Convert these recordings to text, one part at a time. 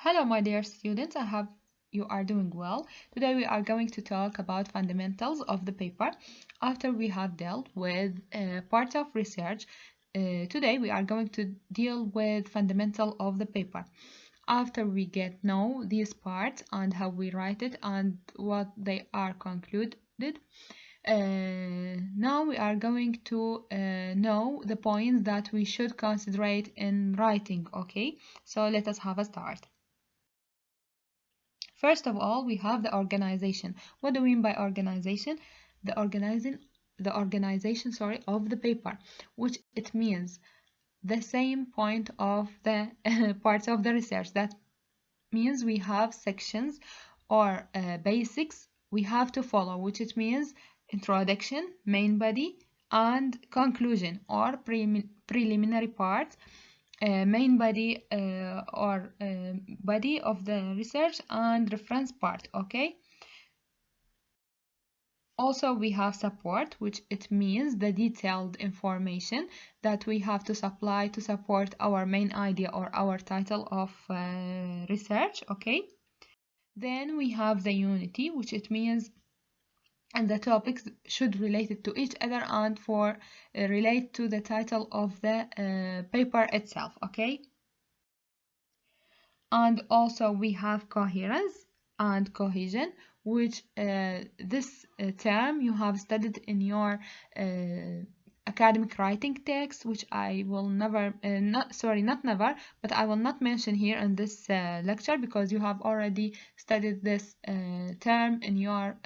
Hello, my dear students. I hope you are doing well. Today we are going to talk about fundamentals of the paper. After we have dealt with part of research, today we are going to deal with fundamental of the paper. After we get know these parts and how we write it and what they are concluded, now we are going to know the points that we should consider in writing. Okay, so let us have a start. First of all, we have the organization. What do we mean by organization? The organization, of the paper, which it means the same point of the parts of the research. That means we have sections or basics we have to follow, which it means introduction, main body, and conclusion or preliminary parts, main body or body of the research, and reference part. Okay, also we have support, which it means the detailed information that we have to supply to support our main idea or our title of research. Okay, then we have the unity, which it means and the topics should relate it to each other and for relate to the title of the paper itself. Okay, and also we have coherence and cohesion, which this term you have studied in your academic writing text, which I will never not never, but I will not mention here in this lecture because you have already studied this term in your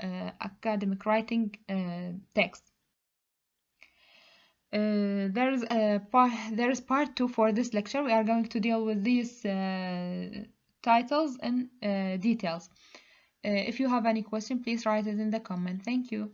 academic writing text. There is part 2 for this lecture. We are going to deal with these titles and details. If you have any question, please write it in the comment. Thank you.